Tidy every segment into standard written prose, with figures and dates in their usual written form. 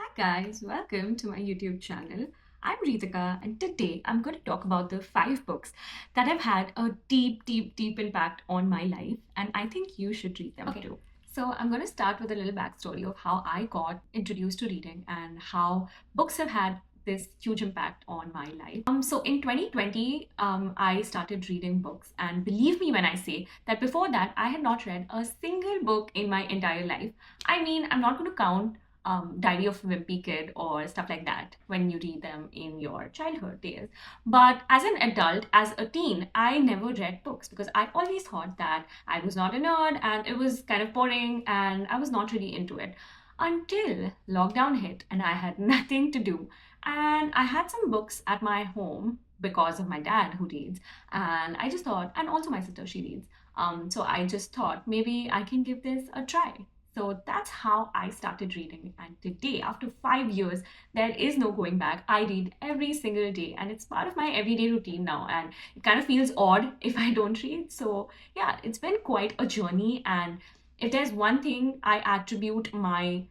Hi guys, welcome to my YouTube channel. I'm Ritika and today I'm going to talk about the 5 books that have had a deep impact on my life and I think you should read them too. So I'm going to start with a little backstory of how I got introduced to reading and how books have had this huge impact on my life. So in 2020, I started reading books, and believe me when I say that before that, I had not read a single book in my entire life. I mean, I'm not going to count Diary of a Wimpy Kid or stuff like that when you read them in your childhood days. But as an adult, as a teen, I never read books because I always thought that I was not a nerd and it was kind of boring and I was not really into it until lockdown hit and I had nothing to do. And I had some books at my home because of my dad who reads. And I just thought, and also my sister, she reads. So I just thought maybe I can give this a try. So that's how I started reading. And today, after 5 years, there is no going back. I read every single day, and it's part of my everyday routine now. And it kind of feels odd if I don't read. So, yeah, it's been quite a journey. And if there's one thing I attribute my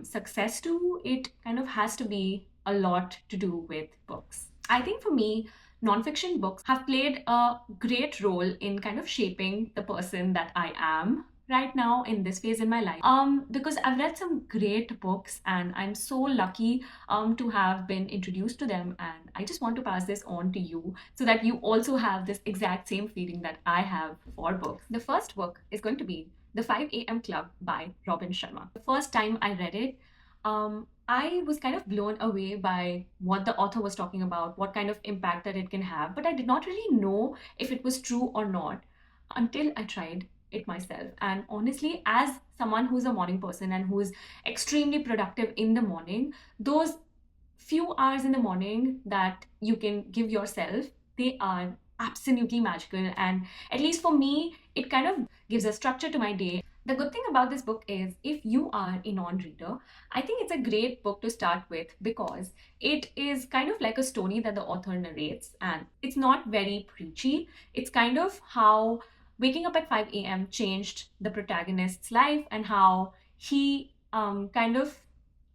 success to, it kind of has to be a lot to do with books. I think for me, nonfiction books have played a great role in kind of shaping the person that I am right now in this phase in my life, because I've read some great books and I'm so lucky to have been introduced to them, and I just want to pass this on to you so that you also have this exact same feeling that I have for books. The first book is going to be The 5 a.m. Club by Robin Sharma. The first time I read it, I was kind of blown away by what the author was talking about, what kind of impact that it can have, but I did not really know if it was true or not until I tried it myself. And honestly, as someone who's a morning person and who is extremely productive in the morning, those few hours in the morning that you can give yourself, they are absolutely magical. And at least for me, it kind of gives a structure to my day. The good thing about this book is if you are a non-reader, I think it's a great book to start with because it is kind of like a story that the author narrates, and it's not very preachy. It's kind of how waking up at 5 a.m. changed the protagonist's life and how he kind of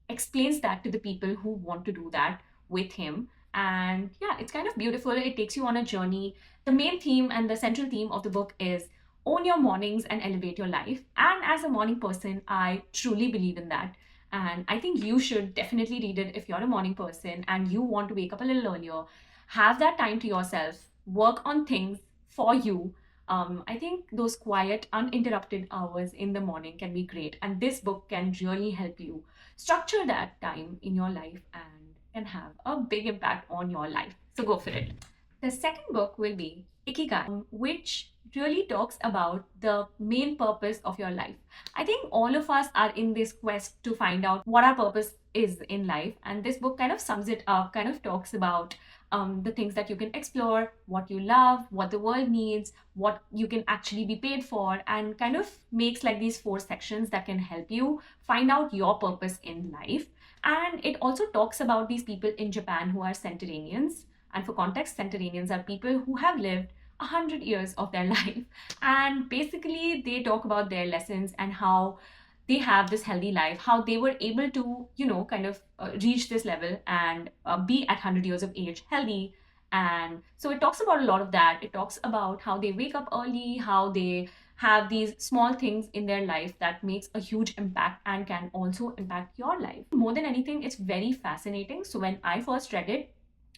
explains that to the people who want to do that with him. And yeah, it's kind of beautiful. It takes you on a journey. The main theme and the central theme of the book is own your mornings and elevate your life. And as a morning person, I truly believe in that. And I think you should definitely read it if you're a morning person and you want to wake up a little earlier. Have that time to yourself, work on things for you. I think those quiet, uninterrupted hours in the morning can be great. And this book can really help you structure that time in your life and can have a big impact on your life. So go for it. The second book will be Ikigai, which really talks about the main purpose of your life. I think all of us are in this quest to find out what our purpose is in life, and this book kind of sums it up, kind of talks about the things that you can explore, what you love, what the world needs, what you can actually be paid for, and kind of makes like these 4 sections that can help you find out your purpose in life. And it also talks about these people in Japan who are centenarians. And for context, centenarians are people who have lived 100 years of their life. And basically, they talk about their lessons and how they have this healthy life, how they were able to, kind of reach this level and be at 100 years of age healthy. And so it talks about a lot of that. It talks about how they wake up early, how they have these small things in their life that makes a huge impact and can also impact your life. More than anything, it's very fascinating. So when I first read it,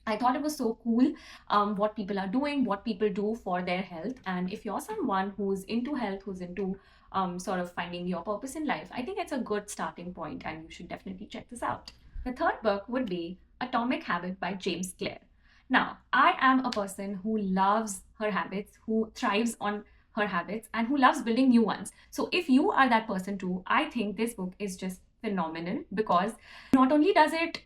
I thought it was so cool what people are doing, what people do for their health. And if you're someone who's into health, who's into sort of finding your purpose in life, I think it's a good starting point and you should definitely check this out. The third book would be Atomic Habit by James Clear. Now, I am a person who loves her habits, who thrives on her habits, and who loves building new ones. So if you are that person too, I think this book is just phenomenal because not only does it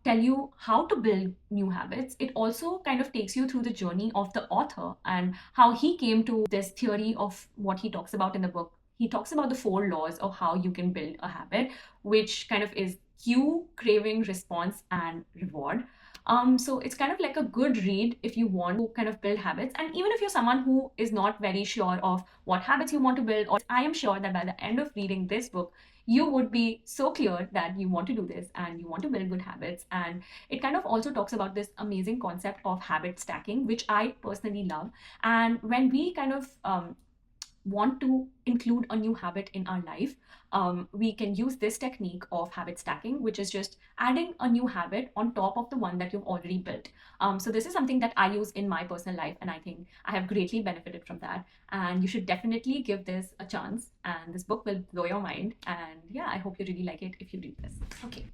tell you how to build new habits, it also kind of takes you through the journey of the author and how he came to this theory of what he talks about in the book. He talks about the 4 laws of how you can build a habit, which kind of is cue, craving, response, and reward. So it's kind of like a good read if you want to kind of build habits. And even if you're someone who is not very sure of what habits you want to build, or I am sure that by the end of reading this book, you would be so clear that you want to do this and you want to build good habits. And it kind of also talks about this amazing concept of habit stacking, which I personally love. And when we kind of want to include a new habit in our life, we can use this technique of habit stacking, which is just adding a new habit on top of the one that you've already built. So this is something that I use in my personal life, and I think I have greatly benefited from that. And you should definitely give this a chance. And this book will blow your mind. And yeah, I hope you really like it if you read this. Okay.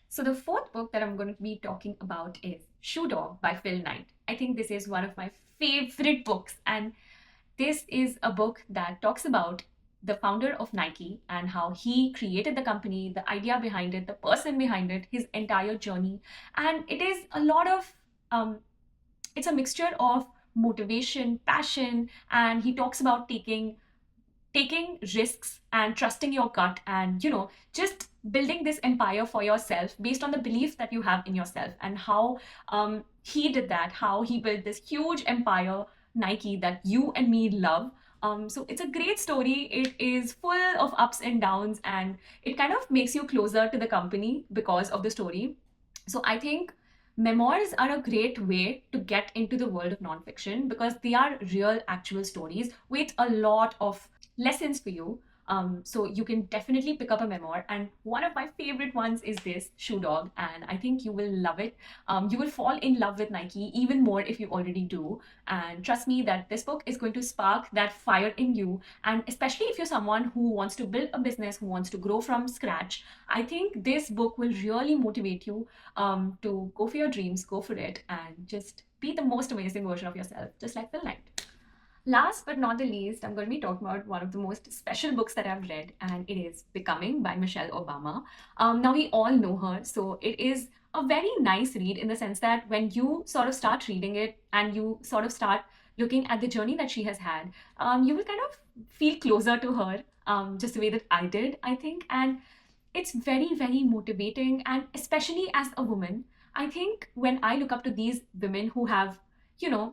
So the fourth book that I'm going to be talking about is Shoe Dog by Phil Knight. I think this is one of my favorite books, and this is a book that talks about the founder of Nike and how he created the company, the idea behind it, the person behind it, his entire journey. And it is a lot of, it's a mixture of motivation, passion, and he talks about taking risks and trusting your gut, and just building this empire for yourself based on the belief that you have in yourself, and how he did that, how he built this huge empire, Nike, that you and me love. So it's a great story. It is full of ups and downs, and it kind of makes you closer to the company because of the story. So I think memoirs are a great way to get into the world of nonfiction, because they are real, actual stories with a lot of lessons for you. So you can definitely pick up a memoir, and one of my favorite ones is this Shoe Dog, and I think you will love it. You will fall in love with Nike even more if you already do, and trust me that this book is going to spark that fire in you. And especially if you're someone who wants to build a business, who wants to grow from scratch, I think this book will really motivate you to go for your dreams, go for it, and just be the most amazing version of yourself, just like Phil Knight. Last but not the least, I'm going to be talking about one of the most special books that I've read, and it is Becoming by Michelle Obama. Now, we all know her, so it is a very nice read in the sense that when you sort of start reading it and you sort of start looking at the journey that she has had, you will kind of feel closer to her, just the way that I did, I think. And it's very, very motivating. And especially as a woman, I think when I look up to these women who have,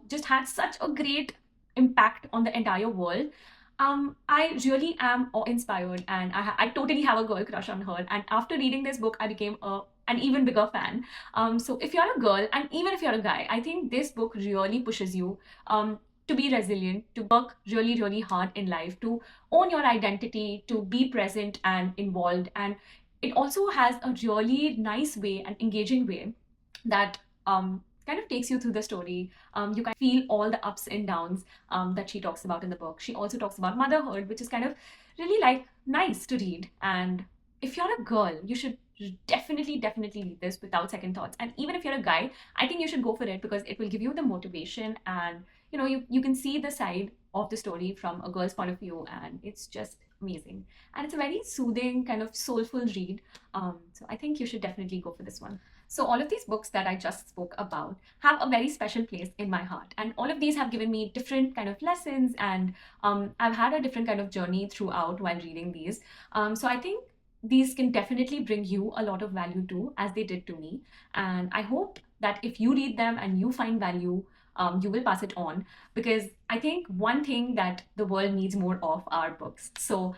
just had such a great impact on the entire world, I really am awe-inspired, and I totally have a girl crush on her. And after reading this book, I became an even bigger fan. So if you're a girl, and even if you're a guy, I think this book really pushes you to be resilient, to work really, really hard in life, to own your identity, to be present and involved. And it also has a really nice way and engaging way that kind of takes you through the story. You can feel all the ups and downs that she talks about in the book. She also talks about motherhood, which is kind of really like nice to read. And if you're a girl, you should definitely, definitely read this without second thoughts. And even if you're a guy, I think you should go for it, because it will give you the motivation, and you can see the side of the story from a girl's point of view, and it's just amazing. And it's a very soothing, kind of soulful read. So I think you should definitely go for this one. So all of these books that I just spoke about have a very special place in my heart, and all of these have given me different kind of lessons, and I've had a different kind of journey throughout while reading these. So I think these can definitely bring you a lot of value too, as they did to me. And I hope that if you read them and you find value, you will pass it on, because I think one thing that the world needs more of are books. So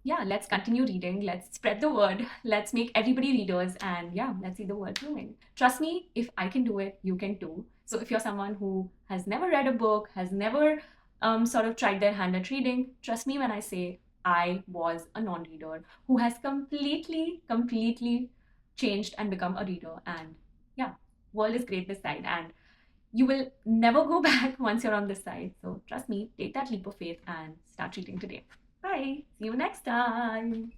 yeah, let's continue reading, let's spread the word, let's make everybody readers, and yeah, let's see the world growing. Trust me, if I can do it, you can too. So if you're someone who has never read a book, has never sort of tried their hand at reading, trust me when I say I was a non-reader who has completely changed and become a reader. And yeah, world is great this side, and you will never go back once you're on this side. So trust me, take that leap of faith and start reading today. Bye. See you next time.